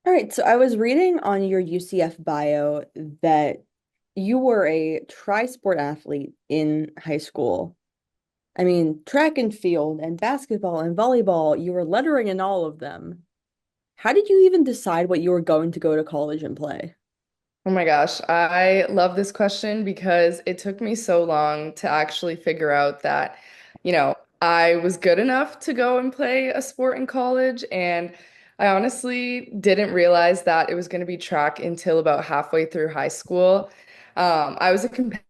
All right, so I was reading on your UCF bio that you were a tri-sport athlete in high school. I mean, track and field and basketball and volleyball, you were lettering in all of them. How did you even decide what you were going to go to college and play? Oh my gosh, I love this question because it took me so long to actually figure out that, I was good enough to go and play a sport in college. And I honestly didn't realize that it was going to be track until about halfway through high school. I was a competitive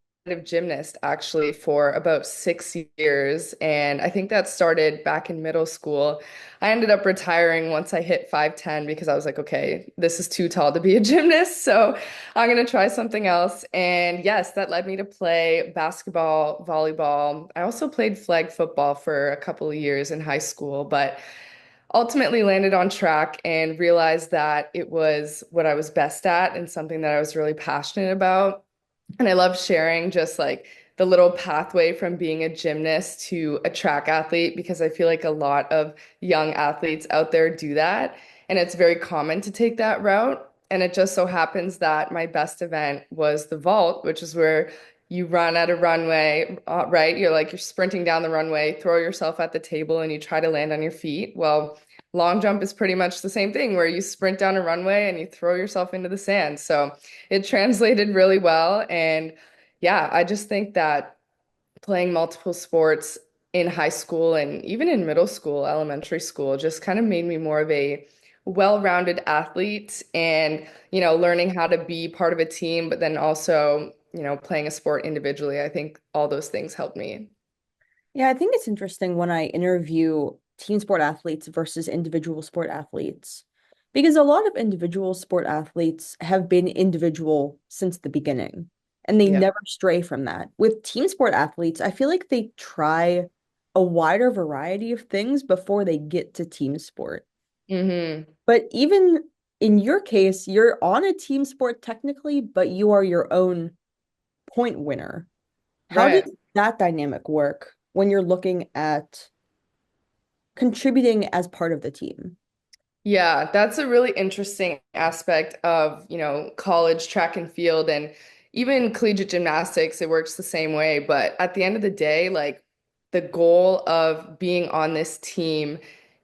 gymnast actually for about 6 years. And I think that started back in middle school. I ended up retiring once I hit 5'10" because I was like, okay, this is too tall to be a gymnast. So I'm going to try something else. And yes, that led me to play basketball, volleyball. I also played flag football for a couple of years in high school, but ultimately landed on track and realized that it was what I was best at and something that I was really passionate about. And I love sharing just like the little pathway from being a gymnast to a track athlete because I feel like a lot of young athletes out there do that. And it's very common to take that route. And it just so happens that my best event was the vault, which is where you run at a runway, right? You're sprinting down the runway, throw yourself at the table, and you try to land on your feet. Well, long jump is pretty much the same thing where you sprint down a runway and you throw yourself into the sand. So it translated really well. And yeah, I just think that playing multiple sports in high school and even in middle school, elementary school, just kind of made me more of a well-rounded athlete and, learning how to be part of a team, but then also, playing a sport individually. I think all those things helped me. Yeah, I think it's interesting when I interview team sport athletes versus individual sport athletes, because a lot of individual sport athletes have been individual since the beginning, and they Yeah. never stray from that. With team sport athletes, I feel like they try a wider variety of things before they get to team sport. Hmm. But even in your case, you're on a team sport technically, but you are your own point winner. How does Right. that dynamic work when you're looking at contributing as part of the team? Yeah, that's a really interesting aspect of, college track and field and even collegiate gymnastics. It works the same way. But at the end of the day, like the goal of being on this team,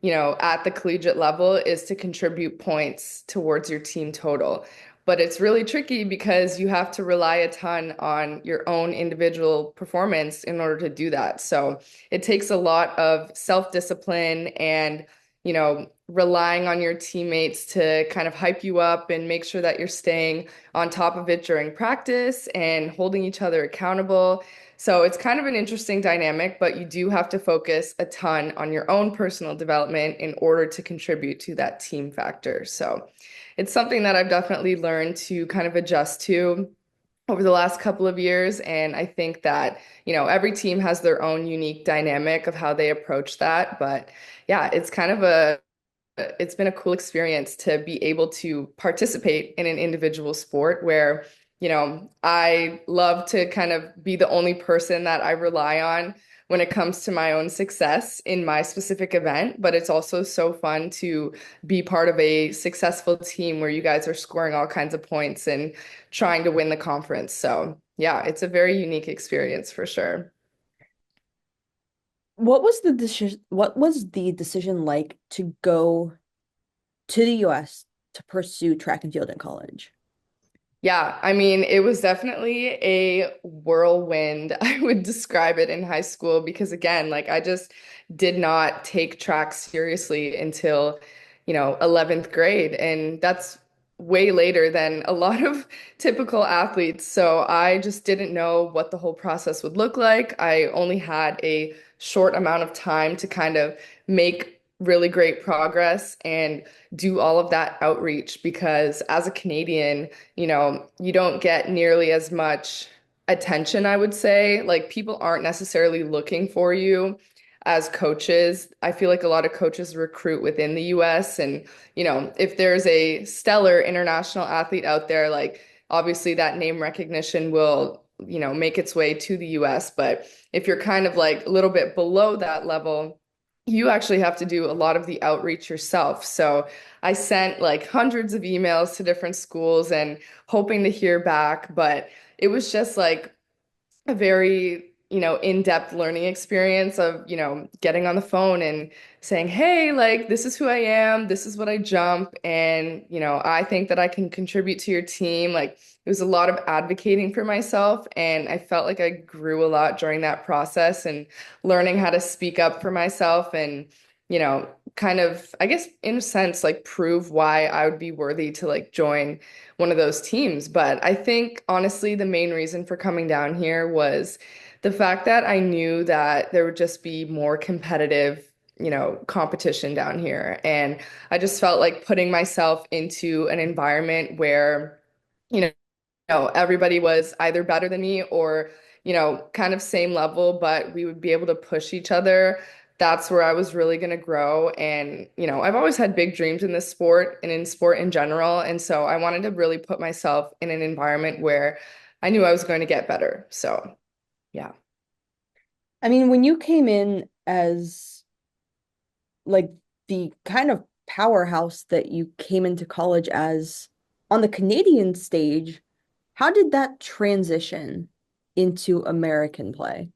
at the collegiate level is to contribute points towards your team total. But it's really tricky because you have to rely a ton on your own individual performance in order to do that. So it takes a lot of self-discipline and relying on your teammates to kind of hype you up and make sure that you're staying on top of it during practice and holding each other accountable. So it's kind of an interesting dynamic, but you do have to focus a ton on your own personal development in order to contribute to that team factor. So it's something that I've definitely learned to kind of adjust to over the last couple of years. And I think that, every team has their own unique dynamic of how they approach that. But yeah, it's been a cool experience to be able to participate in an individual sport where, I love to kind of be the only person that I rely on when it comes to my own success in my specific event. But it's also so fun to be part of a successful team where you guys are scoring all kinds of points and trying to win the conference. So, yeah, it's a very unique experience for sure. What was the decision like to go to the US to pursue track and field in college? Yeah, I mean, it was definitely a whirlwind. I would describe it in high school because, again, like I just did not take track seriously until, 11th grade. And that's way later than a lot of typical athletes. So I just didn't know what the whole process would look like. I only had a short amount of time to kind of make really great progress and do all of that outreach because as a Canadian, you don't get nearly as much attention, I would say. Like people aren't necessarily looking for you as coaches. I feel like a lot of coaches recruit within the US and, if there's a stellar international athlete out there, like obviously that name recognition will, make its way to the US, but if you're kind of like a little bit below that level, you actually have to do a lot of the outreach yourself. So I sent like hundreds of emails to different schools and hoping to hear back, but it was just like a very, in-depth learning experience of, getting on the phone and saying, hey, like, this is who I am, this is what I jump, and, I think that I can contribute to your team. Like, it was a lot of advocating for myself, and I felt like I grew a lot during that process and learning how to speak up for myself and, kind of, I guess, in a sense, like, prove why I would be worthy to, like, join one of those teams. But I think honestly, the main reason for coming down here was the fact that I knew that there would just be more competitive, competition down here. And I just felt like putting myself into an environment where, you know, everybody was either better than me or, kind of same level, but we would be able to push each other. That's where I was really going to grow. And, I've always had big dreams in this sport and in sport in general. And so I wanted to really put myself in an environment where I knew I was going to get better. So, yeah. I mean, when you came in as like the kind of powerhouse that you came into college as on the Canadian stage, how did that transition into American play?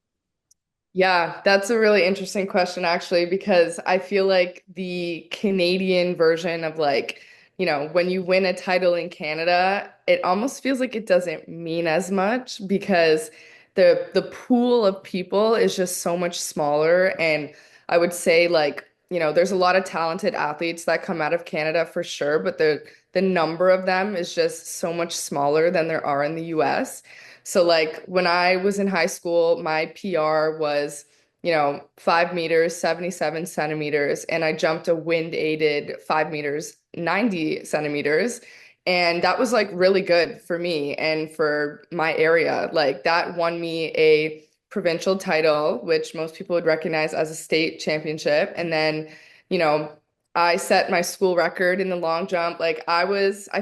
Yeah, that's a really interesting question, actually, because I feel like the Canadian version of like, when you win a title in Canada, it almost feels like it doesn't mean as much because the pool of people is just so much smaller. And I would say like, there's a lot of talented athletes that come out of Canada for sure, but the number of them is just so much smaller than there are in the US. So like when I was in high school, my PR was, 5 meters, 77 centimeters, and I jumped a wind aided 5 meters, 90 centimeters. And that was like really good for me and for my area. Like that won me a provincial title, which most people would recognize as a state championship. And then, you know, I set my school record in the long jump. Like I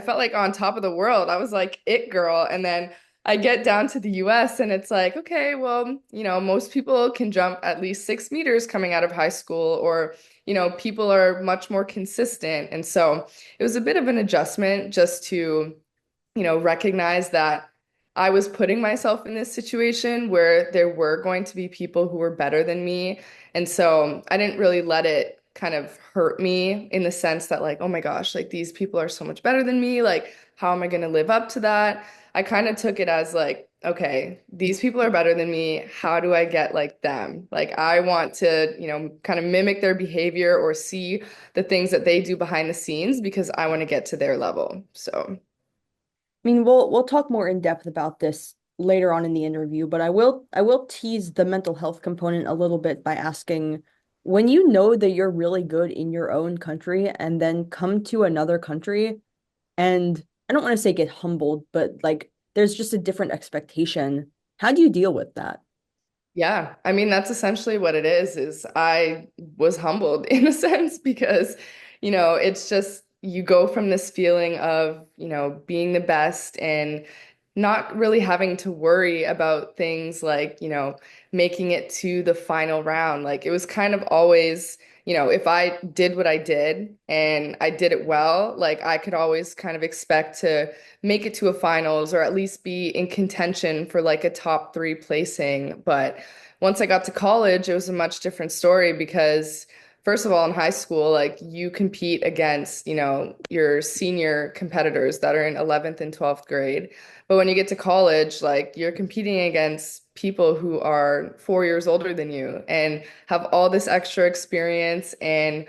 felt like on top of the world. I was like it girl. And then I get down to the US and it's like, okay, well, most people can jump at least 6 meters coming out of high school, or, people are much more consistent. And so it was a bit of an adjustment just to, recognize that I was putting myself in this situation where there were going to be people who were better than me. And so I didn't really let it kind of hurt me in the sense that, like, oh my gosh, like these people are so much better than me. Like, how am I going to live up to that? I kind of took it as like, okay, these people are better than me. How do I get like them? Like, I want to, kind of mimic their behavior or see the things that they do behind the scenes because I want to get to their level. So. I mean, we'll talk more in depth about this later on in the interview, but I will tease the mental health component a little bit by asking, when you know that you're really good in your own country and then come to another country and I don't want to say get humbled, but like there's just a different expectation. How do you deal with that? Yeah, I mean that's essentially what it is I was humbled in a sense because, it's just you go from this feeling of, being the best and not really having to worry about things like, making it to the final round. Like it was kind of always, if I did what I did and I did it well, like I could always kind of expect to make it to a finals or at least be in contention for like a top three placing. But once I got to college, it was a much different story because first of all, in high school, like you compete against, your senior competitors that are in 11th and 12th grade. But when you get to college, like you're competing against people who are 4 years older than you and have all this extra experience. And,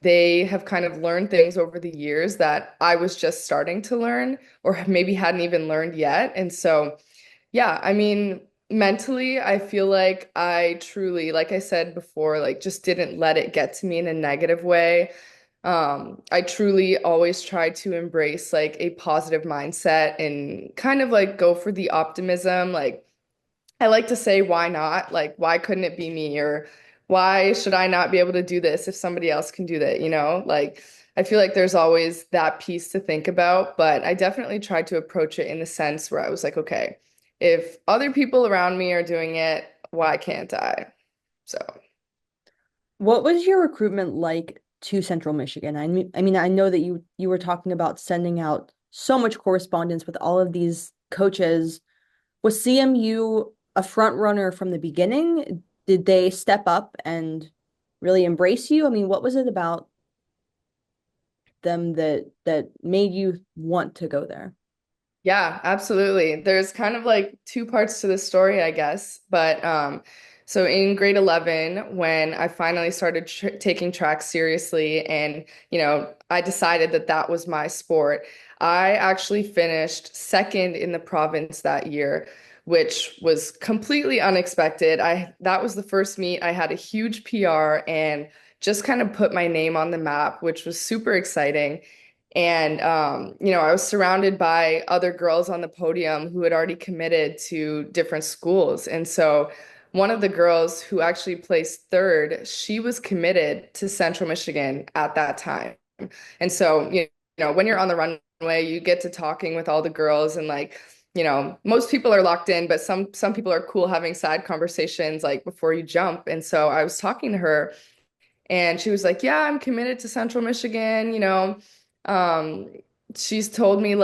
they have kind of learned things over the years that I was just starting to learn or maybe hadn't even learned yet. And so, yeah, I mean, mentally, I feel like I truly, like I said before, like just didn't let it get to me in a negative way. I truly always try to embrace like a positive mindset and kind of like go for the optimism. Like I like to say, why not? Like, why couldn't it be me? Or why should I not be able to do this if somebody else can do that? Like I feel like there's always that piece to think about, but I definitely tried to approach it in the sense where I was like, okay, if other people around me are doing it, why can't I? So. What was your recruitment like to Central Michigan? I mean, I know that you were talking about sending out so much correspondence with all of these coaches. Was CMU a front runner from the beginning? Did they step up and really embrace you? I mean, what was it about them that made you want to go there? Yeah, absolutely. There's kind of like two parts to the story, I guess. But so in grade 11, when I finally started tr taking track seriously and, I decided that that was my sport, I actually finished second in the province that year, which was completely unexpected. That was the first meet. I had a huge PR and just kind of put my name on the map, which was super exciting. And I was surrounded by other girls on the podium who had already committed to different schools. And so one of the girls who actually placed third, she was committed to Central Michigan at that time. And so, when you're on the runway, you get to talking with all the girls and like, most people are locked in, but some people are cool having side conversations like before you jump. And so I was talking to her and she was like, "Yeah, I'm committed to Central Michigan." Um, she told me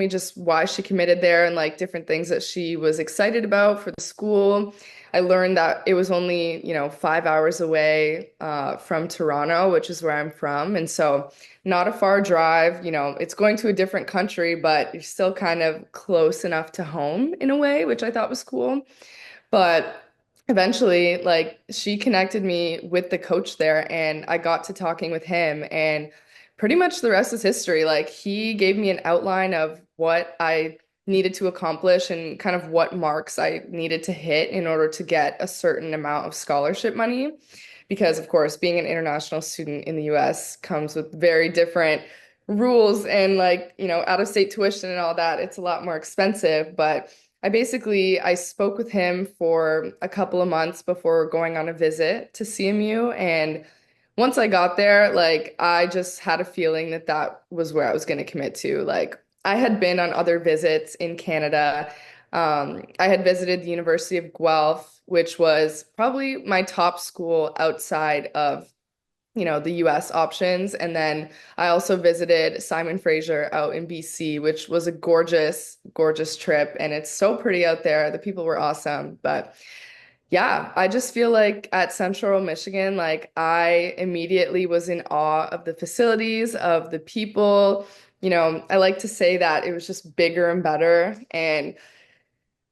just why she committed there and like different things that she was excited about for the school. I learned that it was only, 5 hours away from Toronto, which is where I'm from. And so not a far drive, it's going to a different country, but you're still kind of close enough to home in a way, which I thought was cool. But eventually, like she connected me with the coach there and I got to talking with him and pretty much the rest is history. Like he gave me an outline of what I needed to accomplish and kind of what marks I needed to hit in order to get a certain amount of scholarship money. Because of course, being an international student in the US comes with very different rules and like, out of state tuition and all that. It's a lot more expensive, but I spoke with him for a couple of months before going on a visit to CMU. And once I got there, like I just had a feeling that that was where I was going to commit to. Like I had been on other visits in Canada. I had visited the University of Guelph, which was probably my top school outside of the US options. And then I also visited Simon Fraser out in BC, which was a gorgeous, gorgeous trip. And it's so pretty out there. The people were awesome. But yeah, I just feel like at Central Michigan, like I immediately was in awe of the facilities, of the people. I like to say that it was just bigger and better. And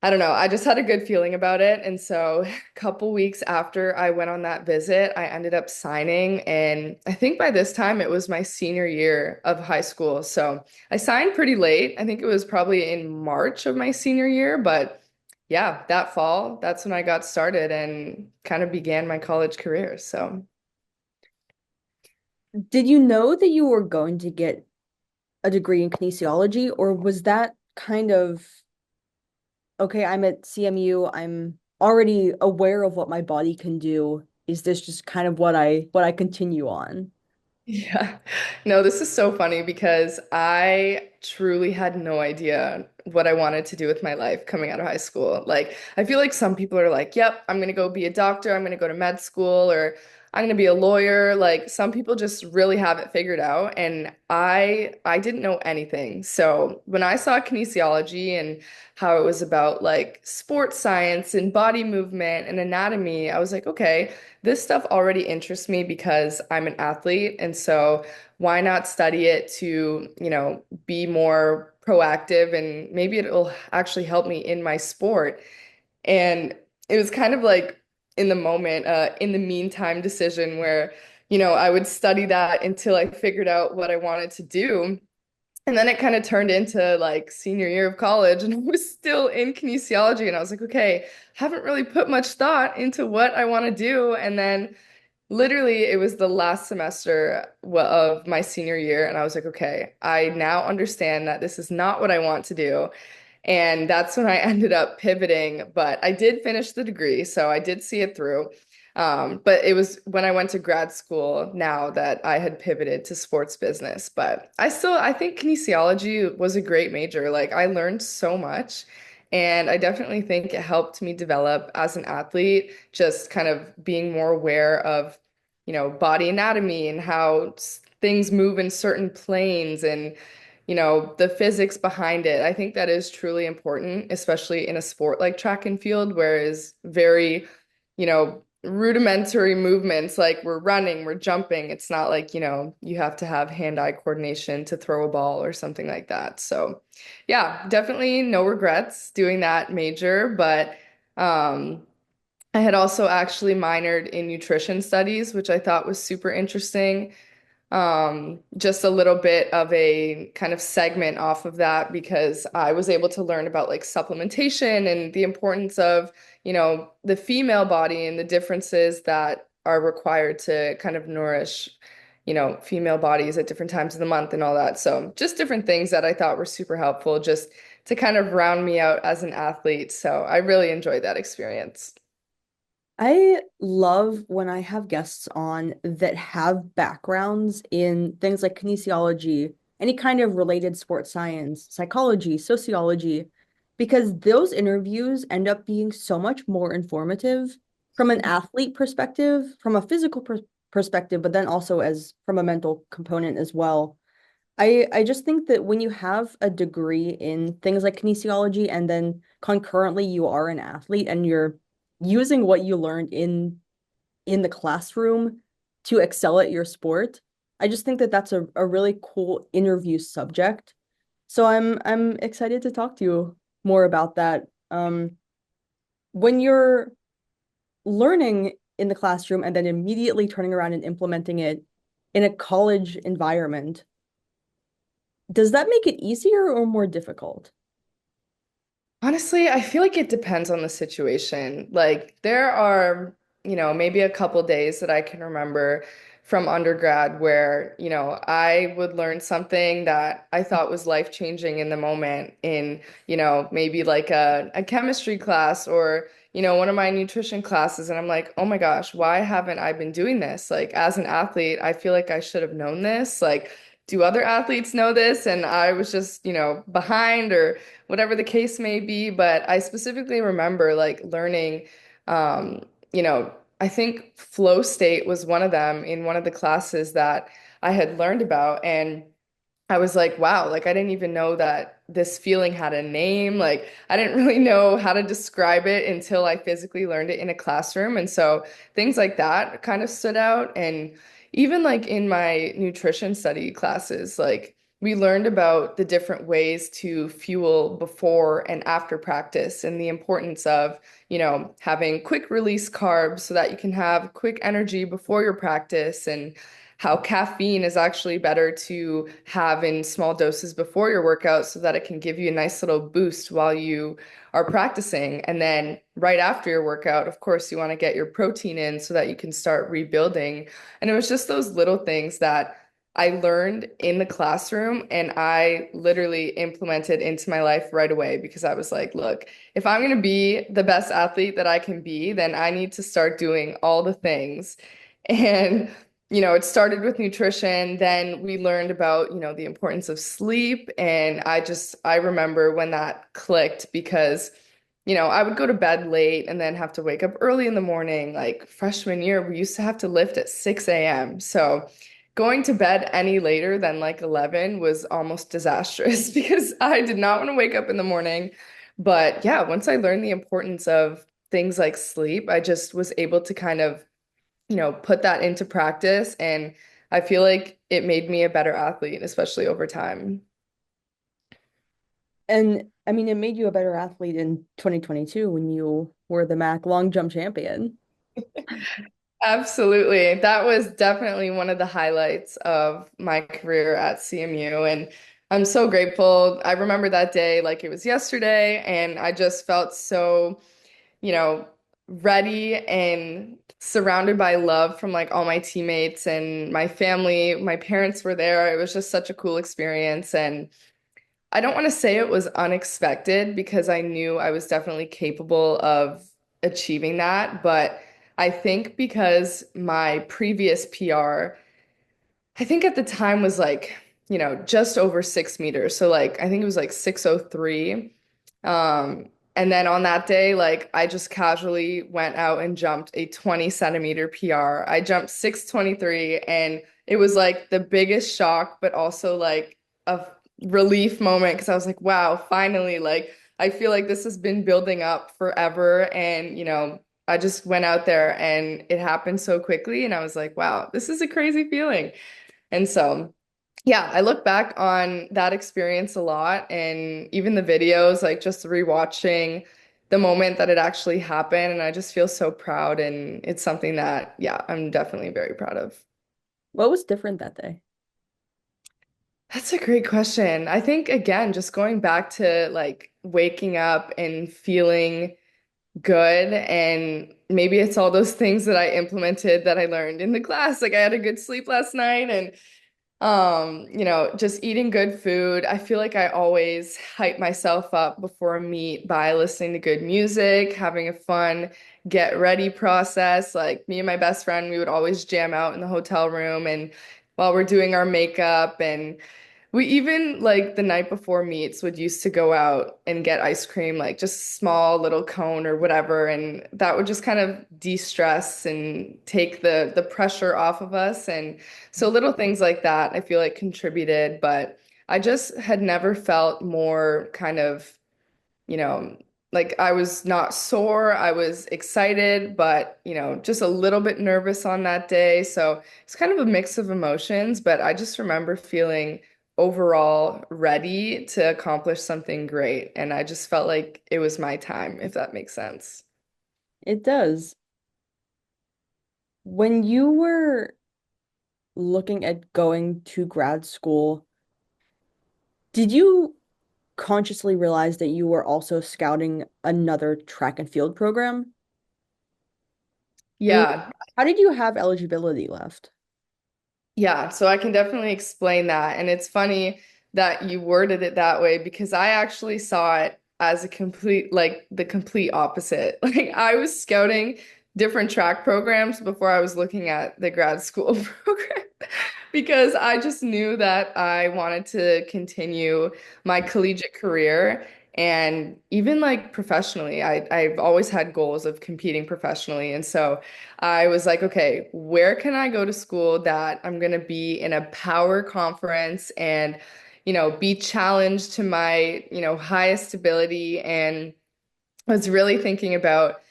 I don't know. I just had a good feeling about it. And so a couple weeks after I went on that visit, I ended up signing. And I think by this time it was my senior year of high school. So I signed pretty late. I think it was probably in March of my senior year. But yeah, that fall, that's when I got started and kind of began my college career. So Did you know that you were going to get a degree in kinesiology, or was that kind of, okay, I'm at CMU, I'm already aware of what my body can do. Is this just kind of what I continue on? yeah. No, this is so funny because I truly had no idea what I wanted to do with my life coming out of high school. Like, I feel like some people are like, yep, I'm going to go be a doctor, I'm going to go to med school, or I'm going to be a lawyer. Like, some people just really have it figured out, and I didn't know anything. So, when I saw kinesiology and how it was about like sports science and body movement and anatomy, I was like, okay, this stuff already interests me because I'm an athlete. And so why not study it to, be more proactive and maybe it'll actually help me in my sport. And it was kind of like in the moment, in the meantime decision where, I would study that until I figured out what I wanted to do. And then it kind of turned into like senior year of college, and I was still in kinesiology. And I was like, okay, haven't really put much thought into what I want to do. And then literally, it was the last semester of my senior year. And I was like, okay, I now understand that this is not what I want to do. And that's when I ended up pivoting. But I did finish the degree, so I did see it through. But it was when I went to grad school now that I had pivoted to sports business. But I think kinesiology was a great major. Like I learned so much. And I definitely think it helped me develop as an athlete, just kind of being more aware of body anatomy and how things move in certain planes and, the physics behind it. I think that is truly important, especially in a sport like track and field, where is very, rudimentary movements like we're running, we're jumping. It's not like, you have to have hand-eye coordination to throw a ball or something like that. So, yeah, definitely no regrets doing that major, but um I had also actually minored in nutrition studies, which I thought was super interesting. Just a little bit of a kind of segment off of that because I was able to learn about like supplementation and the importance of, the female body and the differences that are required to kind of nourish, female bodies at different times of the month and all that. So just different things that I thought were super helpful just to kind of round me out as an athlete. So I really enjoyed that experience. I love when I have guests on that have backgrounds in things like kinesiology, any kind of related sports science, psychology, sociology, because those interviews end up being so much more informative from an athlete perspective, from a physical perspective, but then also as from a mental component as well. I just think that when you have a degree in things like kinesiology and then concurrently you are an athlete and you're using what you learned in the classroom to excel at your sport, I just think that that's a really cool interview subject. So I'm excited to talk to you more about that. When you're learning in the classroom and then immediately turning around and implementing it in a college environment, does that make it easier or more difficult? Honestly, I feel like it depends on the situation. Like there are, maybe a couple days that I can remember from undergrad where, I would learn something that I thought was life-changing in the moment in, maybe like a chemistry class or, one of my nutrition classes. And I'm like, oh my gosh, why haven't I been doing this? Like as an athlete, I feel like I should have known this. Like, do other athletes know this? And I was just, behind or whatever the case may be. But I specifically remember like learning, um, you know, I think flow state was one of them in one of the classes that I had learned about. And I was like, wow, like I didn't even know that this feeling had a name. Like I didn't really know how to describe it until I physically learned it in a classroom. And so things like that kind of stood out. And even like in my nutrition study classes, like we learned about the different ways to fuel before and after practice and the importance of, having quick release carbs so that you can have quick energy before your practice and how caffeine is actually better to have in small doses before your workout so that it can give you a nice little boost while you are practicing. And then right after your workout, of course, you want to get your protein in so that you can start rebuilding. And it was just those little things that I learned in the classroom and I literally implemented into my life right away because I was like, look, if I'm going to be the best athlete that I can be, then I need to start doing all the things. And it started with nutrition. Then we learned about, the importance of sleep. And I remember when that clicked because, I would go to bed late and then have to wake up early in the morning. Like freshman year, we used to have to lift at 6 a.m. So going to bed any later than like 11 was almost disastrous because I did not want to wake up in the morning. But yeah, once I learned the importance of things like sleep, I just was able to kind of put that into practice. And I feel like it made me a better athlete, especially over time. And I mean, it made you a better athlete in 2022 when you were the MAC long jump champion. Absolutely. That was definitely one of the highlights of my career at CMU. And I'm so grateful. I remember that day like it was yesterday, and I just felt so, you know, ready and surrounded by love from like all my teammates and my family. My parents were there. It was just such a cool experience. And I don't want to say it was unexpected because I knew I was definitely capable of achieving that. But I think because my previous PR, I think at the time was like, just over 6 meters. So like I think it was like 603. Um, And then on that day, like I just casually went out and jumped a 20 centimeter PR. I jumped 6:23 and it was like the biggest shock, but also like a relief moment because I was like, wow, finally, like I feel like this has been building up forever. And, I just went out there and it happened so quickly. And I was like, wow, this is a crazy feeling. And so, yeah, I look back on that experience a lot and even the videos, like just rewatching the moment that it actually happened. And I just feel so proud. And it's something that, yeah, I'm definitely very proud of. What was different that day? That's a great question. I think, again, just going back to like waking up and feeling good. And maybe it's all those things that I implemented that I learned in the class. Like I had a good sleep last night and just eating good food. I feel like I always hype myself up before a meet by listening to good music, having a fun get ready process. Like me and my best friend, we would always jam out in the hotel room and while we're doing our makeup and we even like the night before meets would used to go out and get ice cream, like just small little cone or whatever, and that would just kind of de-stress and take the pressure off of us. And so little things like that I feel like contributed, but I just had never felt more kind of you know, like I was not sore, I was excited, but just a little bit nervous on that day. So it's kind of a mix of emotions, but I just remember feeling overall ready to accomplish something great. And I just felt like it was my time, if that makes sense. It does. When you were looking at going to grad school, did you consciously realize that you were also scouting another track and field program? I mean, Yeah, how did you have eligibility left? yeah, so I can definitely explain that. And it's funny that you worded it that way because I actually saw it as like the complete opposite. Like I was scouting different track programs before I was looking at the grad school program because I just knew that I wanted to continue my collegiate career and even like professionally. I've always had goals of competing professionally. And so I was like, okay, where can I go to school that I'm going to be in a power conference and, be challenged to my, highest ability. And I was really thinking about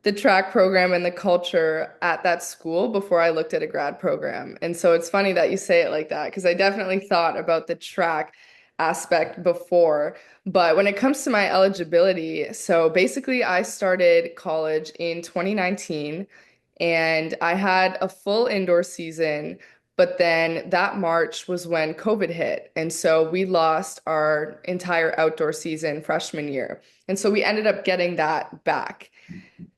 the track program and the culture at that school before I looked at a grad program. And so it's funny that you say it like that because I definitely thought about the track aspect before. But when it comes to my eligibility, so basically I started college in 2019 and I had a full indoor season. But then that March was when COVID hit. And so we lost our entire outdoor season freshman year. And so we ended up getting that back.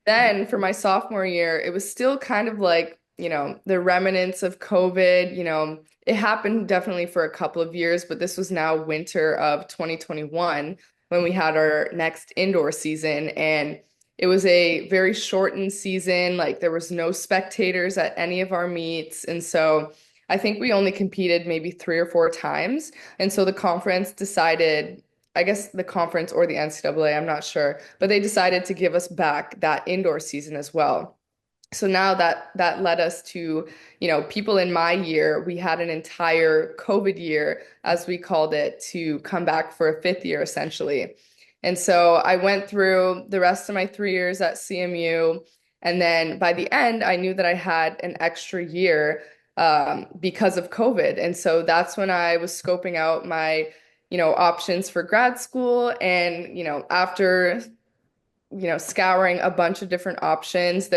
Then for my sophomore year, it was still kind of like, the remnants of COVID. It happened definitely for a couple of years, but this was now winter of 2021 when we had our next indoor season. And it was a very shortened season. Like there was no spectators at any of our meets. And so I think we only competed maybe 3 or 4 times. And so the conference decided, I guess the conference or the NCAA, I'm not sure, but they decided to give us back that indoor season as well. So now that led us to, people in my year, we had an entire COVID year, as we called it, to come back for a fifth year essentially. And so I went through the rest of my 3 years at CMU. And then by the end, I knew that I had an extra year because of COVID. And so that's when I was scoping out my, options for grad school. And, after scouring a bunch of different options.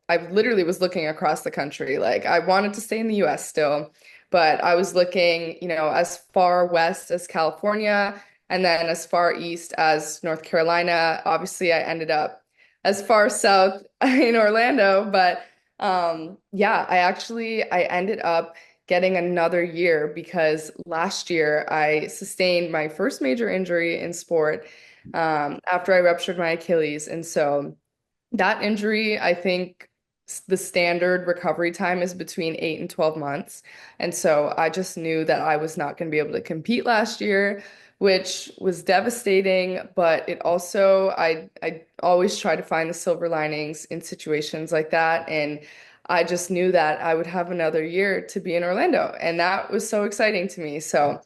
I literally was looking across the country. Like I wanted to stay in the US still, but I was looking, as far west as California and then as far east as North Carolina. Obviously, I ended up as far south in Orlando, but yeah, I ended up getting another year because last year I sustained my first major injury in sport after I ruptured my Achilles. And so that injury, I think, the standard recovery time is between 8 and 12 months. And so I just knew that I was not going to be able to compete last year, which was devastating, but it also I always try to find the silver linings in situations like that. And I just knew that I would have another year to be in Orlando, and that was so exciting to me. So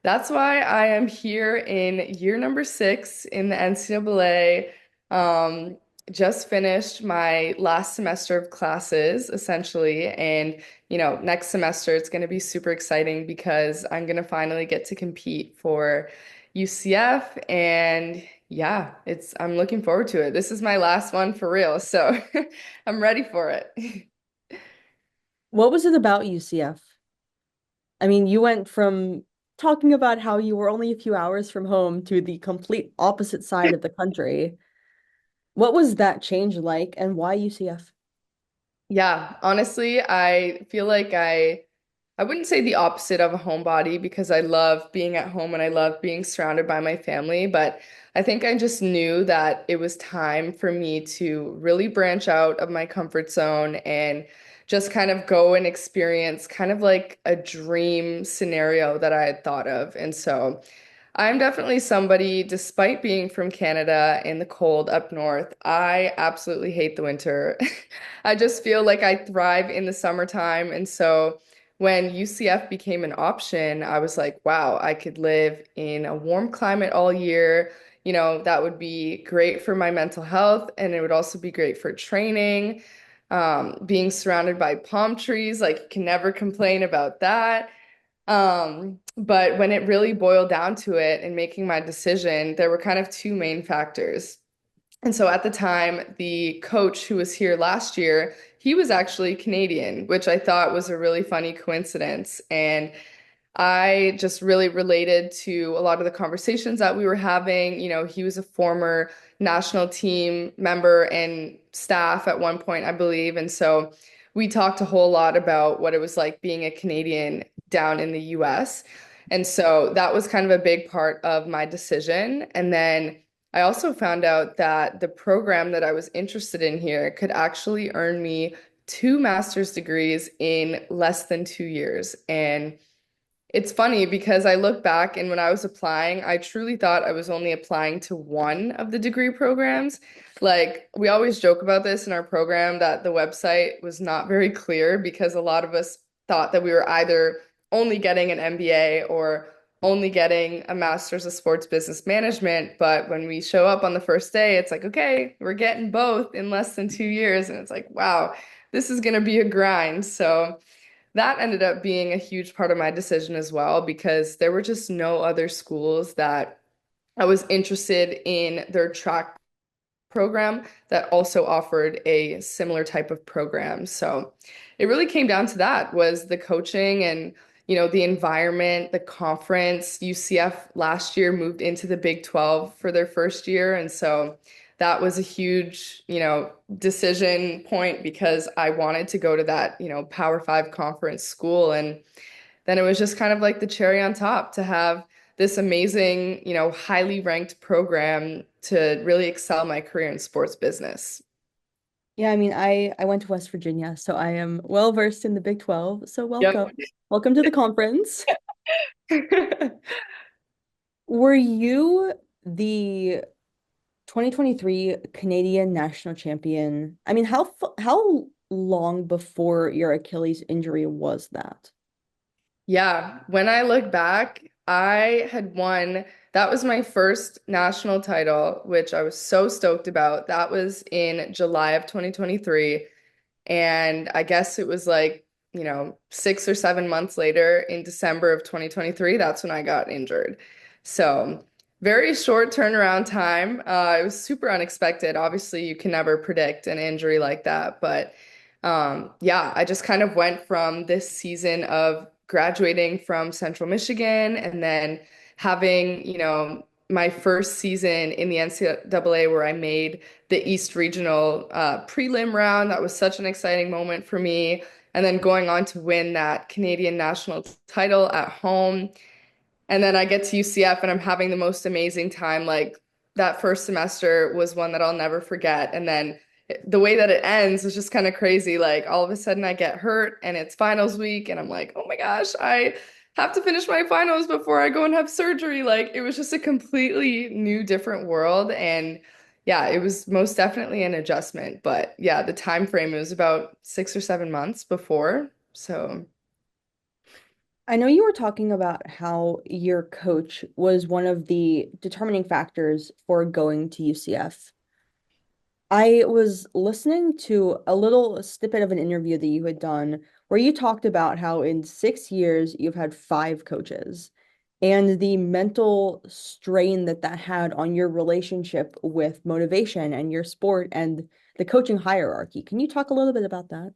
that's why I am here in year number 6 in the NCAA. Um, just finished my last semester of classes, essentially. And, next semester it's going to be super exciting because I'm going to finally get to compete for UCF. And yeah, I'm looking forward to it. This is my last one for real. So I'm ready for it. What was it about UCF? I mean, you went from talking about how you were only a few hours from home to the complete opposite side of the country. What was that change like, and why UCF? Yeah, honestly, I feel like I wouldn't say the opposite of a homebody because I love being at home and I love being surrounded by my family, but I think I just knew that it was time for me to really branch out of my comfort zone and just kind of go and experience kind of like a dream scenario that I had thought of. And so I'm definitely somebody, despite being from Canada in the cold up north, I absolutely hate the winter. I just feel like I thrive in the summertime. And so when UCF became an option, I was like, wow, I could live in a warm climate all year. That would be great for my mental health, and it would also be great for training. Being surrounded by palm trees, like, you can never complain about that. But when it really boiled down to it and making my decision, there were kind of two main factors. And so at the time, the coach who was here last year, he was actually Canadian, which I thought was a really funny coincidence. And I just really related to a lot of the conversations that we were having. He was a former national team member and staff at one point, I believe. And so we talked a whole lot about what it was like being a Canadian down in the US. And so that was kind of a big part of my decision. And then I also found out that the program that I was interested in here could actually earn me 2 master's degrees in less than 2 years. And it's funny because I look back and when I was applying, I truly thought I was only applying to one of the degree programs. Like, we always joke about this in our program that the website was not very clear because a lot of us thought that we were either only getting an MBA or only getting a master's of sports business management. But when we show up on the first day, it's like, okay, we're getting both in less than 2 years. And it's like, wow, this is going to be a grind. So that ended up being a huge part of my decision as well because there were just no other schools that I was interested in their track program that also offered a similar type of program. So it really came down to that was the coaching and the environment, the conference. UCF last year moved into the Big 12 for their first year, and so that was a huge, decision point because I wanted to go to that, Power Five conference school. And then it was just kind of like the cherry on top to have this amazing, highly ranked program to really excel my career in sports business. Yeah, I mean, I went to West Virginia, so I am well versed in the Big 12. So Yep. welcome. Welcome to the conference. Were you the 2023 Canadian national champion? I mean, how long before your Achilles injury was that? Yeah, when I look back, I had won. That was my first national title, which I was so stoked about. That was in July of 2023. And I guess it was like, 6 or 7 months later in December of 2023, that's when I got injured. So, very short turnaround time. It was super unexpected. Obviously, you can never predict an injury like that. But yeah, I just kind of went from this season of graduating from Central Michigan and then having, my first season in the NCAA where I made the East Regional prelim round. That was such an exciting moment for me. And then going on to win that Canadian national title at home. And then I get to UCF and I'm having the most amazing time. Like, that first semester was one that I'll never forget. And then the way that it ends is just kind of crazy. Like all of a sudden I get hurt and it's finals week and I'm like, oh my gosh, I have to finish my finals before I go and have surgery. Like it was just a completely new, different world. And yeah, it was most definitely an adjustment. But yeah, the time frame, it was about 6 or 7 months before. So I know you were talking about how your coach was one of the determining factors for going to UCF. I was listening to a little snippet of an interview that you had done where you talked about how in 6 years you've had five coaches and the mental strain that that had on your relationship with motivation and your sport and the coaching hierarchy. Can you talk a little bit about that?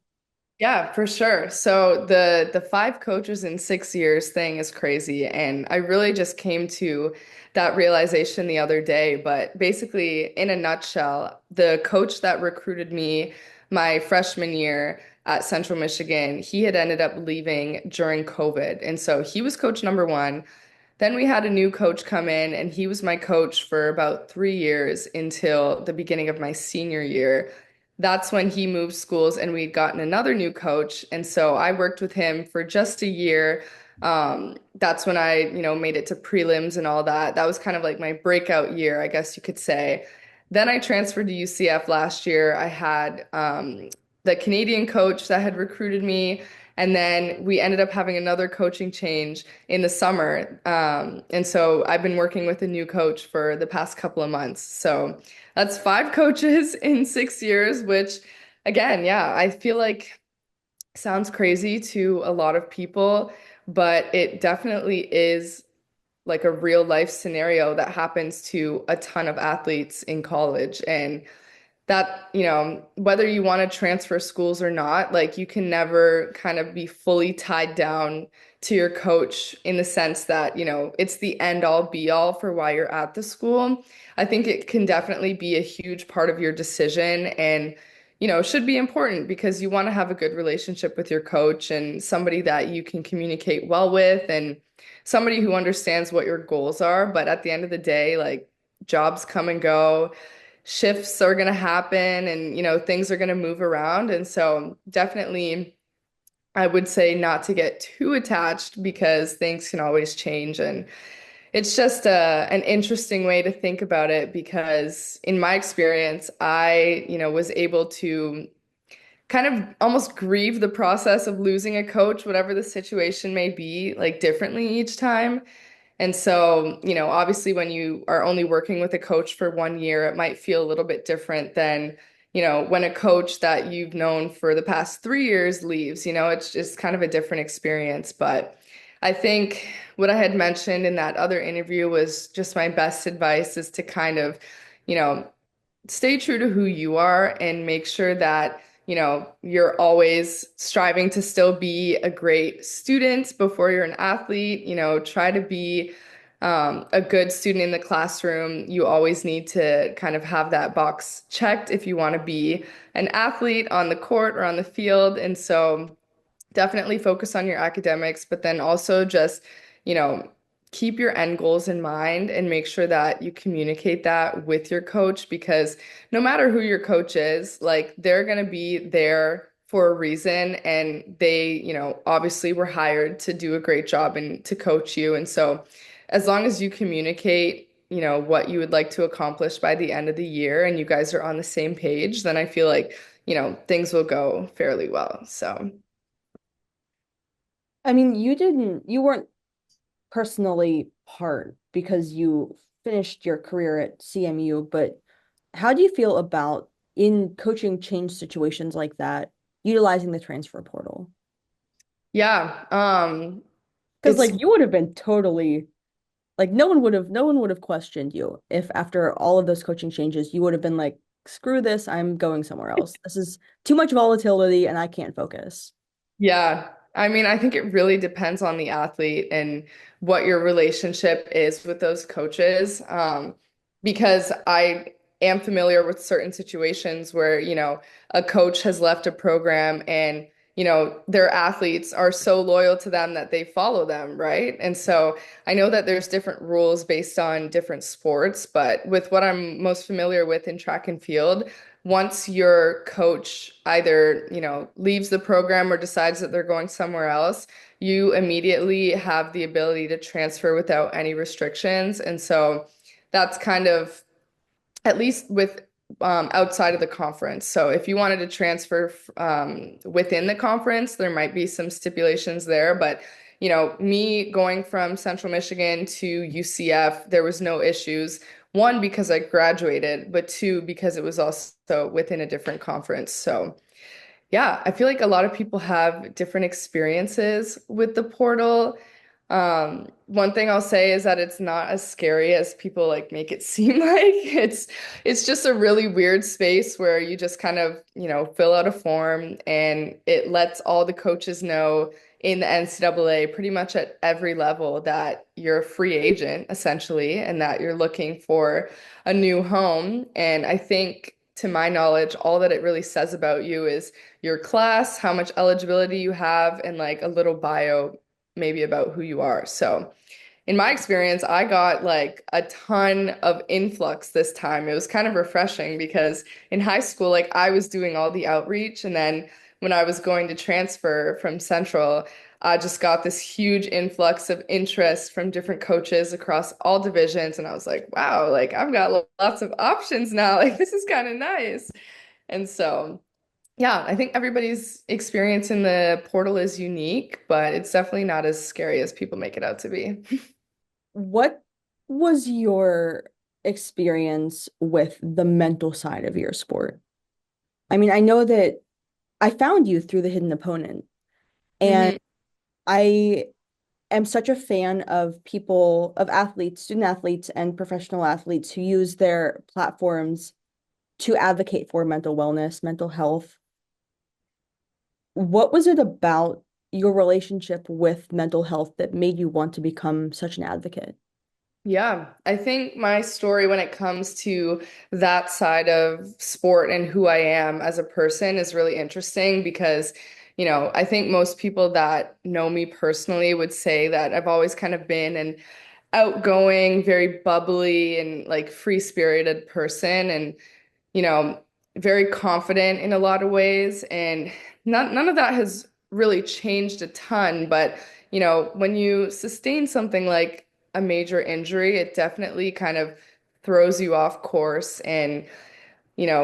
yeah, for sure. So the five coaches in 6 years thing is crazy, and I really just came to that realization the other day. But basically, in a nutshell, the coach that recruited me my freshman year at Central Michigan, he had ended up leaving during COVID, and so he was coach number one. Then we had a new coach come in, and he was my coach for about 3 years until the beginning of my senior year. That's when he moved schools, and we'd gotten another new coach. And so I worked with him for just a year. That's when I made it to prelims and all that. That was kind of like my breakout year, I guess you could say. Then I transferred to UCF last year. I had the Canadian coach that had recruited me. And then we ended up having another coaching change in the summer. And so I've been working with a new coach for the past couple of months. So that's five coaches in 6 years, which again, yeah, I feel like sounds crazy to a lot of people, but it definitely is like a real life scenario that happens to a ton of athletes in college. And that, whether you want to transfer schools or not, like you can never kind of be fully tied down to your coach in the sense that, it's the end all be all for why you're at the school. I think it can definitely be a huge part of your decision and, should be important because you want to have a good relationship with your coach and somebody that you can communicate well with and somebody who understands what your goals are. But at the end of the day, like jobs come and go, shifts are going to happen and things are going to move around, and so definitely I would say not to get too attached because things can always change. And it's just an interesting way to think about it because in my experience I was able to kind of almost grieve the process of losing a coach, whatever the situation may be, like differently each time. And so, obviously, when you are only working with a coach for 1 year, it might feel a little bit different than, when a coach that you've known for the past 3 years leaves, it's just kind of a different experience. But I think what I had mentioned in that other interview was just my best advice is to kind of, you know, stay true to who you are and make sure that, you're always striving to still be a great student before you're an athlete, try to be a good student in the classroom. You always need to kind of have that box checked if you want to be an athlete on the court or on the field. And so definitely focus on your academics, but then also just, you know, keep your end goals in mind and make sure that you communicate that with your coach because no matter who your coach is, like they're going to be there for a reason and they, obviously were hired to do a great job and to coach you. And so as long as you communicate, what you would like to accomplish by the end of the year and you guys are on the same page, then I feel like, things will go fairly well. So I mean, you weren't personally part because you finished your career at CMU, but how do you feel about in coaching change situations like that, utilizing the transfer portal? yeah, Because it's like you would have been totally like no one would have questioned you if after all of those coaching changes you would have been like, screw this, I'm going somewhere else. This is too much volatility and I can't focus. Yeah. I mean, I think it really depends on the athlete and what your relationship is with those coaches. Because I am familiar with certain situations where, a coach has left a program and, their athletes are so loyal to them that they follow them, right? And so I know that there's different rules based on different sports, but with what I'm most familiar with in track and field, once your coach either, leaves the program or decides that they're going somewhere else, you immediately have the ability to transfer without any restrictions. And so that's kind of at least with outside of the conference. So if you wanted to transfer within the conference, there might be some stipulations there. But, me going from Central Michigan to UCF, there was no issues. One, because I graduated, but two, because it was also within a different conference. So yeah, I feel like a lot of people have different experiences with the portal. One thing I'll say is that it's not as scary as people like make it seem like. It's just a really weird space where you just kind of, fill out a form and it lets all the coaches know in the NCAA pretty much at every level that you're a free agent essentially and that you're looking for a new home. And I think to my knowledge, all that it really says about you is your class, how much eligibility you have, and like a little bio maybe about who you are. So, in my experience, I got like a ton of influx this time. It was kind of refreshing because in high school, like I was doing all the outreach, and then when I was going to transfer from Central, I just got this huge influx of interest from different coaches across all divisions, and I was like, wow, like I've got lots of options now. Like this is kind of nice. And so yeah, I think everybody's experience in the portal is unique, but it's definitely not as scary as people make it out to be. What was your experience with the mental side of your sport? I mean, I know that I found you through the hidden opponent, and hmm I am such a fan of people, of athletes, student athletes, and professional athletes who use their platforms to advocate for mental wellness, mental health. What was it about your relationship with mental health that made you want to become such an advocate? Yeah, I think my story when it comes to that side of sport and who I am as a person is really interesting because, I think most people that know me personally would say that I've always kind of been an outgoing, very bubbly and like free-spirited person. And very confident in a lot of ways. And none of that has really changed a ton. But, when you sustain something like a major injury, it definitely kind of throws you off course and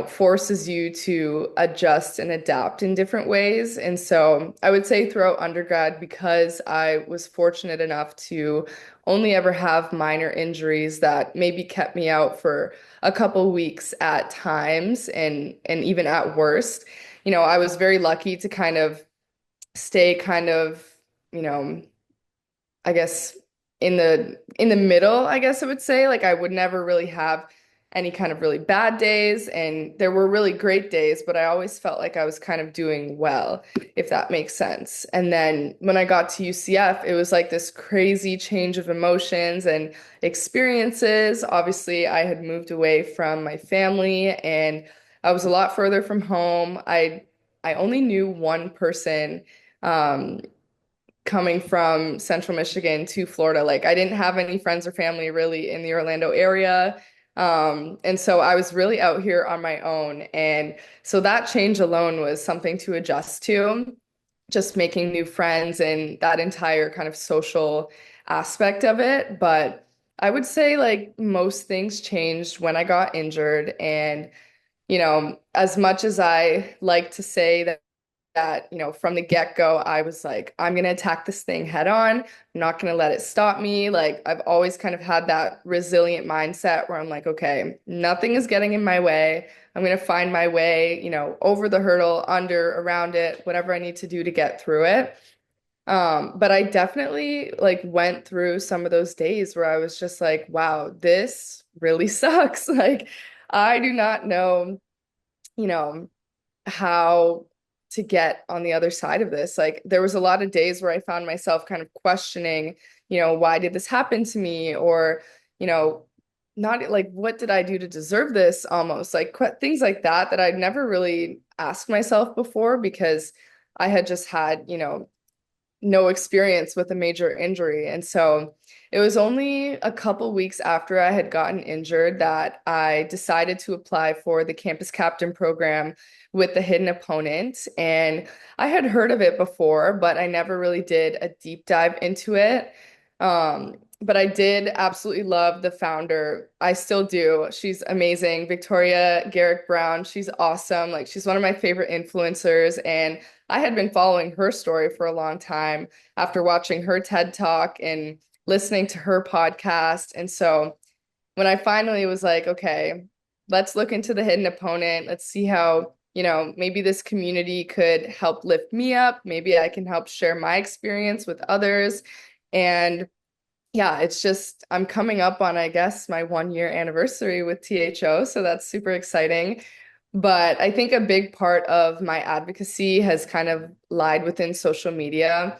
forces you to adjust and adapt in different ways. And so I would say throughout undergrad, because I was fortunate enough to only ever have minor injuries that maybe kept me out for a couple weeks at times and even at worst, I was very lucky to kind of stay kind of, you know, I guess in the middle, I guess I would say. Like I would never really have any kind of really bad days and there were really great days, but I always felt like I was kind of doing well, if that makes sense. And then when I got to UCF, it was like this crazy change of emotions and experiences. Obviously, I had moved away from my family and I was a lot further from home. I only knew one person um coming from Central Michigan to Florida. Like I didn't have any friends or family really in the Orlando area. And so I was really out here on my own. And so that change alone was something to adjust to, just making new friends and that entire kind of social aspect of it. But I would say like most things changed when I got injured. And, as much as I like to say that, from the get-go, I was like, I'm gonna attack this thing head on. I'm not gonna let it stop me. Like I've always kind of had that resilient mindset where I'm like, okay, nothing is getting in my way. I'm gonna find my way, over the hurdle, under, around it, whatever I need to do to get through it. But I definitely like went through some of those days where I was just like, wow, this really sucks. Like I do not know, you know how to get on the other side of this. Like there was a lot of days where I found myself kind of questioning, why did this happen to me? Or, you know, not like what did I do to deserve this almost like things like that that I'd never really asked myself before because I had just had, no experience with a major injury. And so it was only a couple weeks after I had gotten injured that I decided to apply for the campus captain program with the hidden opponent. And I had heard of it before, but I never really did a deep dive into it. But I did absolutely love the founder. I still do. She's amazing. Victoria Garrick Brown. She's awesome. Like she's one of my favorite influencers. And I had been following her story for a long time after watching her TED Talk and listening to her podcast. And so when I finally was like, okay, let's look into the hidden opponent, let's see how, maybe this community could help lift me up. Maybe I can help share my experience with others. And yeah, it's just, I'm coming up on, I guess, my 1 year anniversary with THO. So that's super exciting. But I think a big part of my advocacy has kind of lied within social media.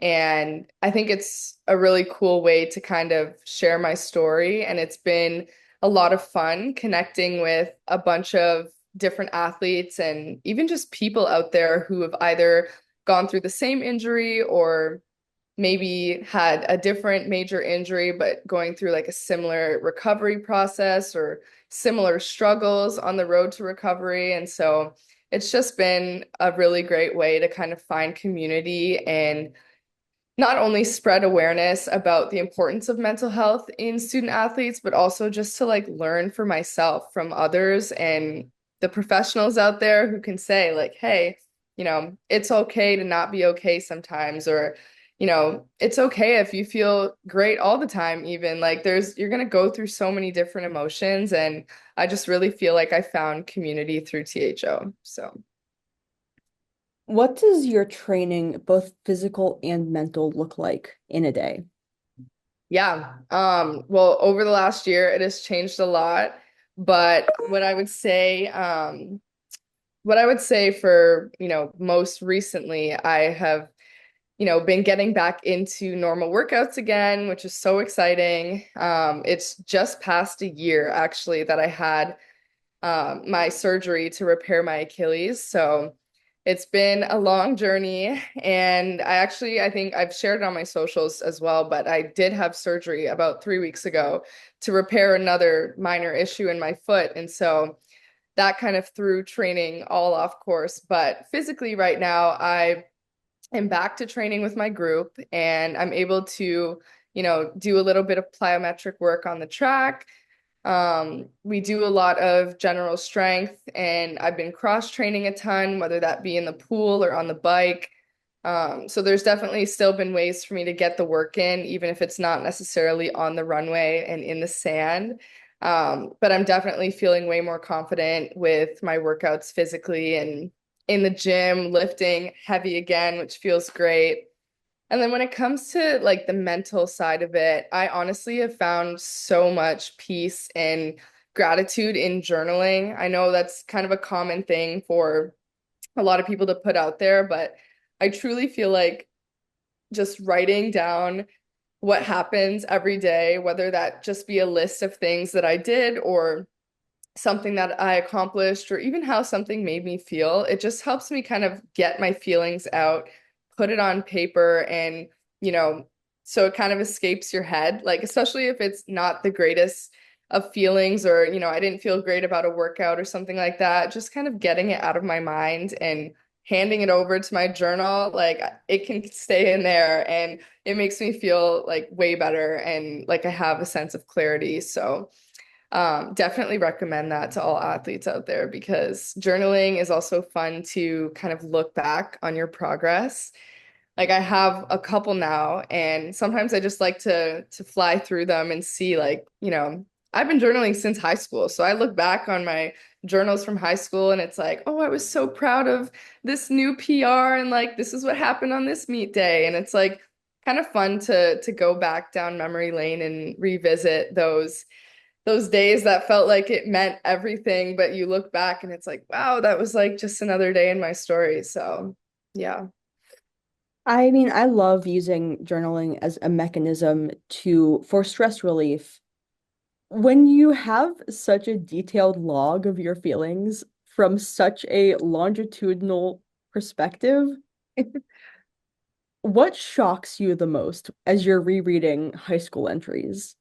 And I think it's a really cool way to kind of share my story. And it's been a lot of fun connecting with a bunch of different athletes and even just people out there who have either gone through the same injury or maybe had a different major injury, but going through like a similar recovery process or similar struggles on the road to recovery. And so it's just been a really great way to kind of find community and not only spread awareness about the importance of mental health in student athletes, but also just to like learn for myself from others and the professionals out there who can say, like, hey, it's okay to not be okay sometimes, or, it's okay if you feel great all the time, even like you're going to go through so many different emotions. And I just really feel like I found community through THO. So. What does your training, both physical and mental, look like in a day? Yeah. Well, over the last year, it has changed a lot. But what I would say for, most recently, I have, been getting back into normal workouts again, which is so exciting. It's just past a year actually that I had my surgery to repair my Achilles. So it's been a long journey. And I think I've shared it on my socials as well, but I did have surgery about 3 weeks ago to repair another minor issue in my foot. And so that kind of threw training all off course. But physically, right now, I am back to training with my group and I'm able to, do a little bit of plyometric work on the track. We do a lot of general strength, and I've been cross training a ton, whether that be in the pool or on the bike. So there's definitely still been ways for me to get the work in, even if it's not necessarily on the runway and in the sand. But I'm definitely feeling way more confident with my workouts physically and in the gym, lifting heavy again, which feels great. And then when it comes to like the mental side of it, I honestly have found so much peace and gratitude in journaling. I know that's kind of a common thing for a lot of people to put out there, but I truly feel like just writing down what happens every day, whether that just be a list of things that I did or something that I accomplished, or even how something made me feel, it just helps me kind of get my feelings out, put it on paper, and, you know, so it kind of escapes your head. Like, especially if it's not the greatest of feelings, or, I didn't feel great about a workout or something like that, just kind of getting it out of my mind and handing it over to my journal, like it can stay in there and it makes me feel like way better and like I have a sense of clarity. So, definitely recommend that to all athletes out there because journaling is also fun to kind of look back on your progress. Like I have a couple now, and sometimes I just like to fly through them and see like, I've been journaling since high school. So I look back on my journals from high school and it's like, oh, I was so proud of this new PR and like this is what happened on this meet day. And it's like kind of fun to go back down memory lane and revisit those days that felt like it meant everything, but you look back and it's like, wow, that was like just another day in my story. So, yeah. I mean, I love using journaling as a mechanism for stress relief. When you have such a detailed log of your feelings from such a longitudinal perspective, What shocks you the most as you're rereading high school entries?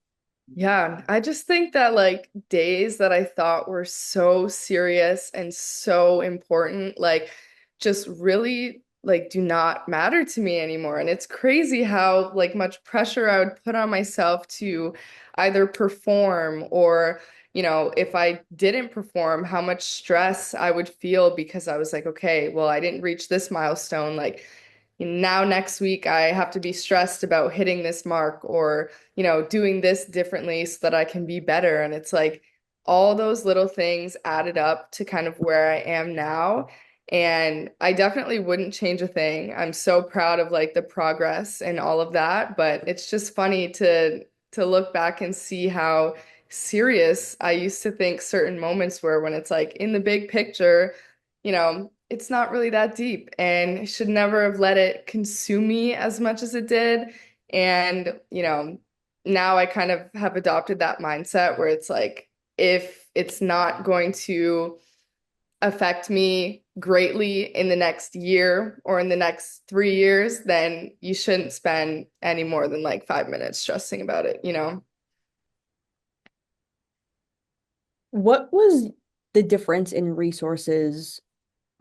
Yeah, I just think that like days that I thought were so serious and so important, like just really like do not matter to me anymore. And it's crazy how like much pressure I would put on myself to either perform or, if I didn't perform, how much stress I would feel because I was like, okay, well, I didn't reach this milestone. Like now next week I have to be stressed about hitting this mark or doing this differently so that I can be better. And it's like all those little things added up to kind of where I am now. And I definitely wouldn't change a thing. I'm so proud of like the progress and all of that, but it's just funny to look back and see how serious I used to think certain moments were when it's like in the big picture, it's not really that deep and I should never have let it consume me as much as it did. And, now I kind of have adopted that mindset where it's like, if it's not going to affect me greatly in the next year or in the next 3 years, then you shouldn't spend any more than like 5 minutes stressing about it? What was the difference in resources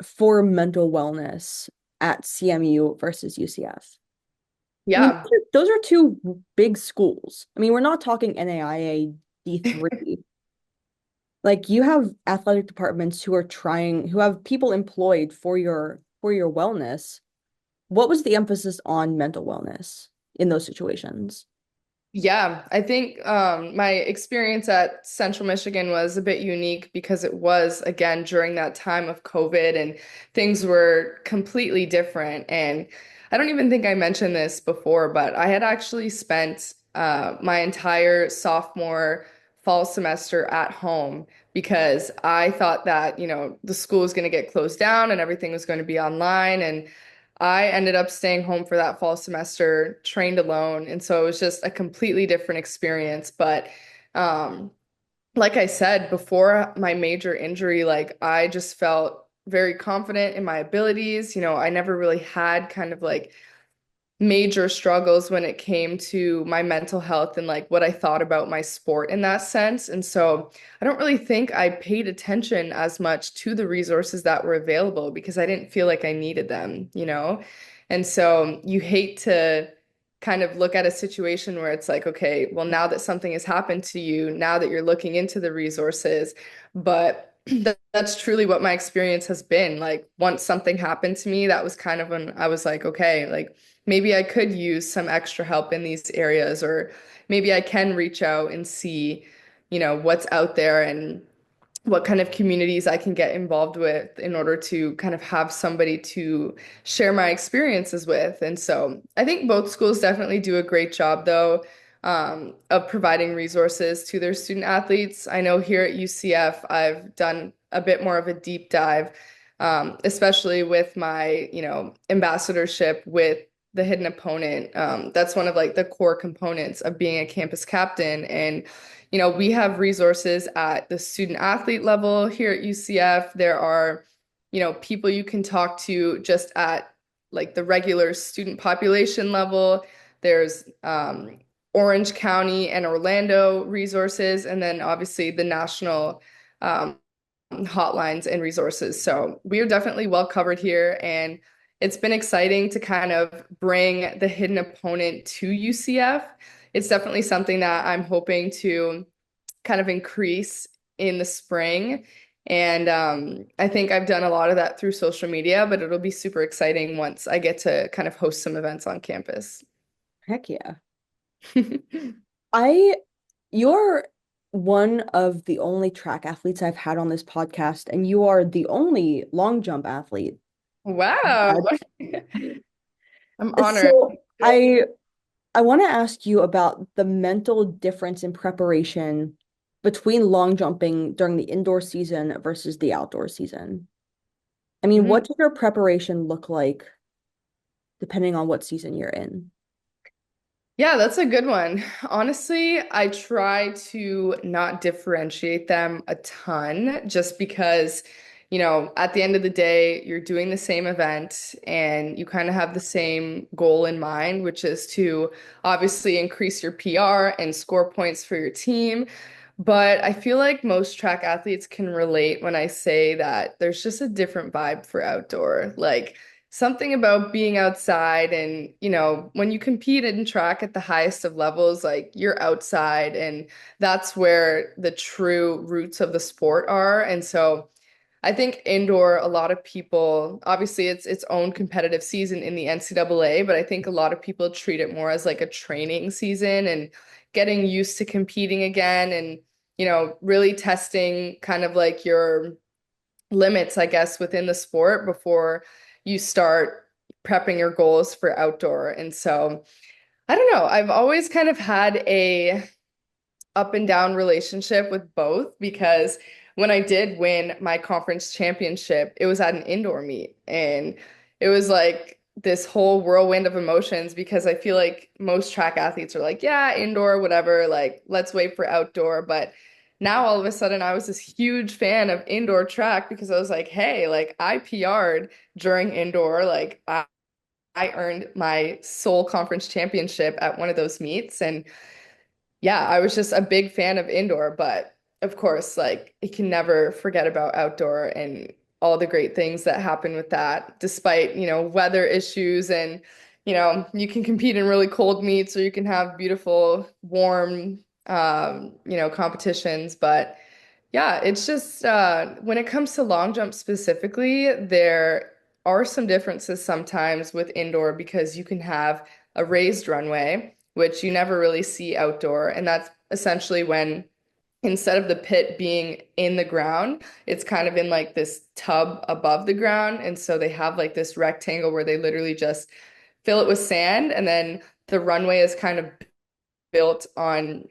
for mental wellness at CMU versus UCF? I mean, Yeah. those are two big schools. I mean, we're not talking NAIA D3. Like you have athletic departments who have people employed for your wellness. What was the emphasis on mental wellness in those situations? Yeah, I think my experience at Central Michigan was a bit unique because it was, again, during that time of COVID and things were completely different. And I don't even think I mentioned this before, but I had actually spent my entire sophomore fall semester at home because I thought that, the school was going to get closed down and everything was going to be online. And I ended up staying home for that fall semester, trained alone. And so it was just a completely different experience. But um, like I said, before my major injury, like I just felt very confident in my abilities. I never really had kind of like major struggles when it came to my mental health and like what I thought about my sport in that sense. And so I don't really think I paid attention as much to the resources that were available because I didn't feel like I needed them? And so you hate to kind of look at a situation where it's like, okay, well, now that something has happened to you, now that you're looking into the resources, but that's truly what my experience has been. Like once something happened to me, that was kind of when I was like, okay, like maybe I could use some extra help in these areas, or maybe I can reach out and see, what's out there and what kind of communities I can get involved with in order to kind of have somebody to share my experiences with. And so I think both schools definitely do a great job, though, of providing resources to their student athletes. I know here at UCF, I've done a bit more of a deep dive, especially with my, ambassadorship with the hidden opponent. That's one of like the core components of being a campus captain. And we have resources at the student athlete level here at UCF. There are, people you can talk to just at like the regular student population level. There's Orange County and Orlando resources, and then obviously the national um, hotlines and resources. So we are definitely well covered here, and it's been exciting to kind of bring the hidden opponent to UCF. It's definitely something that I'm hoping to kind of increase in the spring. And I think I've done a lot of that through social media, but it'll be super exciting once I get to kind of host some events on campus. Heck yeah. I You're one of the only track athletes I've had on this podcast, and you are the only long jump athlete. Wow. I'm honored. So I want to ask you about the mental difference in preparation between long jumping during the indoor season versus the outdoor season. I mean, Mhm. what does your preparation look like depending on what season you're in? Yeah, that's a good one. Honestly, I try to not differentiate them a ton just because, at the end of the day, you're doing the same event and you kind of have the same goal in mind, which is to obviously increase your PR and score points for your team. But I feel like most track athletes can relate when I say that there's just a different vibe for outdoor. Like something about being outside and, when you compete in track at the highest of levels, like you're outside and that's where the true roots of the sport are. And so I think indoor, a lot of people, obviously it's its own competitive season in the NCAA, but I think a lot of people treat it more as like a training season and getting used to competing again and, really testing kind of like your limits, I guess, within the sport before you start prepping your goals for outdoor. And so I don't know, I've always kind of had a up and down relationship with both because when I did win my conference championship, it was at an indoor meet and it was like this whole whirlwind of emotions because I feel like most track athletes are like, yeah, indoor, whatever, like let's wait for outdoor. But now all of a sudden I was this huge fan of indoor track because I was like, hey, like I PR'd during indoor, like I earned my sole conference championship at one of those meets and yeah, I was just a big fan of indoor, but of course, like you can never forget about outdoor and all the great things that happen with that, despite, weather issues and, you can compete in really cold meets or you can have beautiful, warm, competitions. But yeah, it's just when it comes to long jump specifically, there are some differences sometimes with indoor because you can have a raised runway, which you never really see outdoor. And that's essentially when instead of the pit being in the ground, it's kind of in like this tub above the ground. And so they have like this rectangle where they literally just fill it with sand and then the runway is kind of built on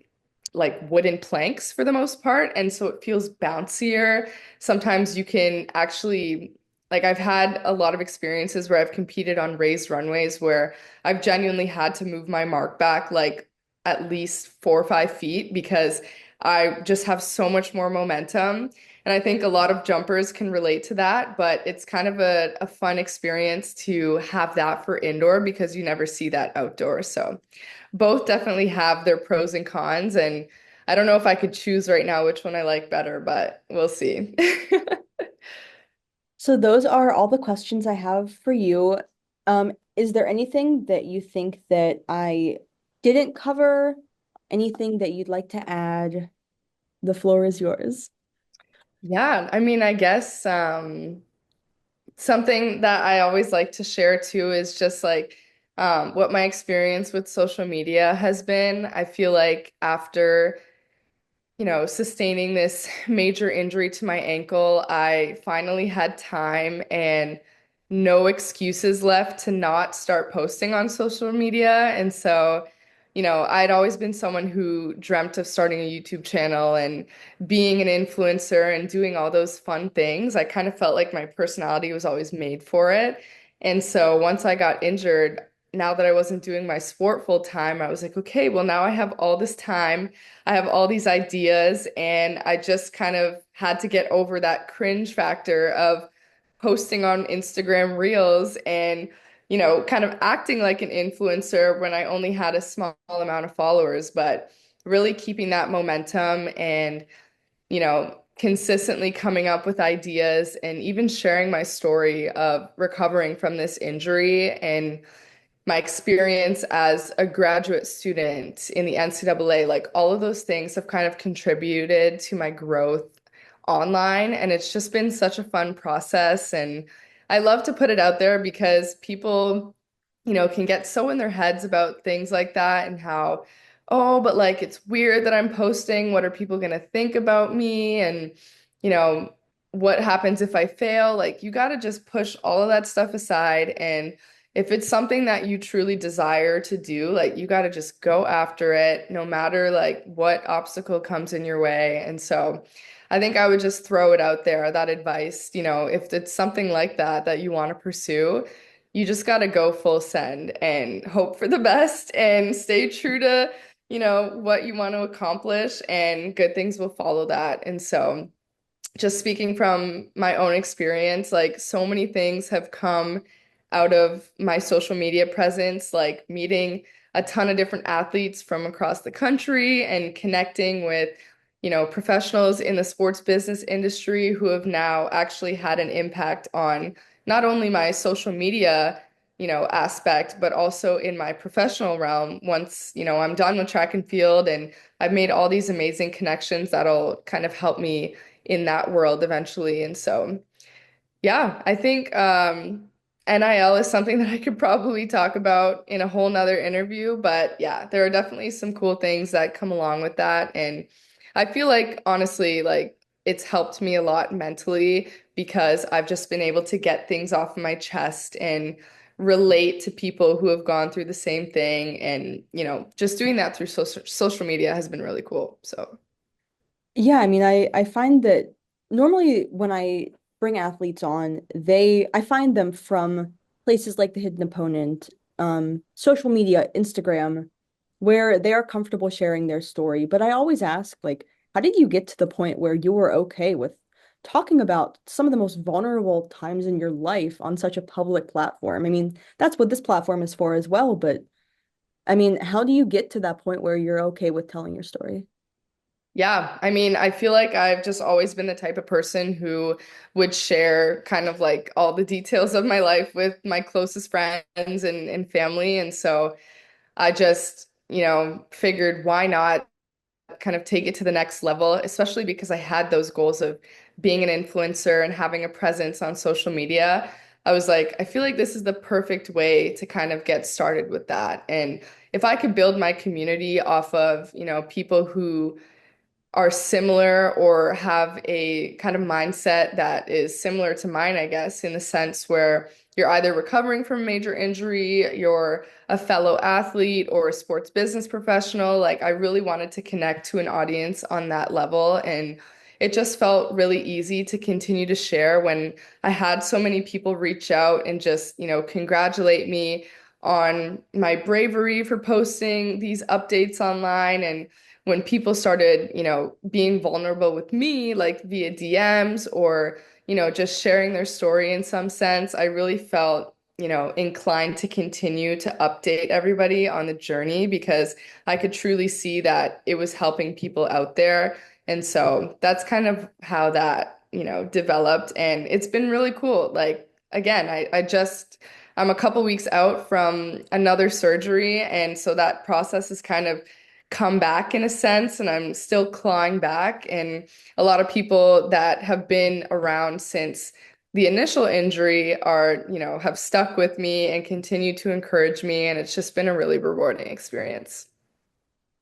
like wooden planks for the most part. And so it feels bouncier. Sometimes you can actually, like, I've had a lot of experiences where I've competed on raised runways where I've genuinely had to move my mark back like at least 4 or 5 feet because I just have so much more momentum. And I think a lot of jumpers can relate to that, but it's kind of a fun experience to have that for indoor because you never see that outdoor. So both definitely have their pros and cons, and I don't know if I could choose right now which one I like better, but we'll see. So those are all the questions I have for you. Is there anything that you think that I didn't cover? Anything that you'd like to add? The floor is yours. Yeah, I mean, I guess something that I always like to share too is just like what my experience with social media has been. I feel like after sustaining this major injury to my ankle, I finally had time and no excuses left to not start posting on social media. And so, I'd always been someone who dreamt of starting a YouTube channel and being an influencer and doing all those fun things. I kind of felt like my personality was always made for it. And so once I got injured, now that I wasn't doing my sport full time, I was like, okay, well, now I have all this time. I have all these ideas, and I just kind of had to get over that cringe factor of posting on Instagram Reels and, kind of acting like an influencer when I only had a small amount of followers, but really keeping that momentum and, consistently coming up with ideas and even sharing my story of recovering from this injury and my experience as a graduate student in the NCAA, like all of those things have kind of contributed to my growth online. And it's just been such a fun process. And I love to put it out there because people, can get so in their heads about things like that and how, oh, but like it's weird that I'm posting. What are people going to think about me? And, you know, what happens if I fail? Like, you got to just push all of that stuff aside and if it's something that you truly desire to do, like you got to just go after it, no matter like what obstacle comes in your way. And so I think I would just throw it out there, that advice, if it's something like that that you want to pursue, you just got to go full send and hope for the best and stay true to, what you want to accomplish and good things will follow that. And so just speaking from my own experience, like so many things have come out of my social media presence, like meeting a ton of different athletes from across the country and connecting with, professionals in the sports business industry who have now actually had an impact on not only my social media, aspect, but also in my professional realm once, I'm done with track and field and I've made all these amazing connections that'll kind of help me in that world eventually. And so, yeah, I think NIL is something that I could probably talk about in a whole nother interview. But yeah, there are definitely some cool things that come along with that. And I feel like, honestly, like it's helped me a lot mentally because I've just been able to get things off my chest and relate to people who have gone through the same thing. And, just doing that through social media has been really cool. So. Yeah, I mean, I find that normally when I bring athletes on, I find them from places like the Hidden Opponent, social media, Instagram, where they are comfortable sharing their story. But I always ask, like, how did you get to the point where you were okay with talking about some of the most vulnerable times in your life on such a public platform? I mean, that's what this platform is for as well, but I mean, how do you get to that point where you're okay with telling your story? Yeah, I mean, I feel like I've just always been the type of person who would share kind of like all the details of my life with my closest friends and family. And so I just, figured why not kind of take it to the next level, especially because I had those goals of being an influencer and having a presence on social media. I was like, I feel like this is the perfect way to kind of get started with that. And if I could build my community off of, people who are similar or have a kind of mindset that is similar to mine, I guess, in the sense where you're either recovering from a major injury, you're a fellow athlete or a sports business professional. Like, I really wanted to connect to an audience on that level. And it just felt really easy to continue to share when I had so many people reach out and just, congratulate me on my bravery for posting these updates online and when people started, being vulnerable with me, like via DMs or, just sharing their story in some sense, I really felt, inclined to continue to update everybody on the journey because I could truly see that it was helping people out there. And so that's kind of how that, developed. And it's been really cool. Like, again, I'm a couple weeks out from another surgery. And so that process is kind of come back in a sense, and I'm still clawing back. And a lot of people that have been around since the initial injury are, have stuck with me and continue to encourage me. And it's just been a really rewarding experience.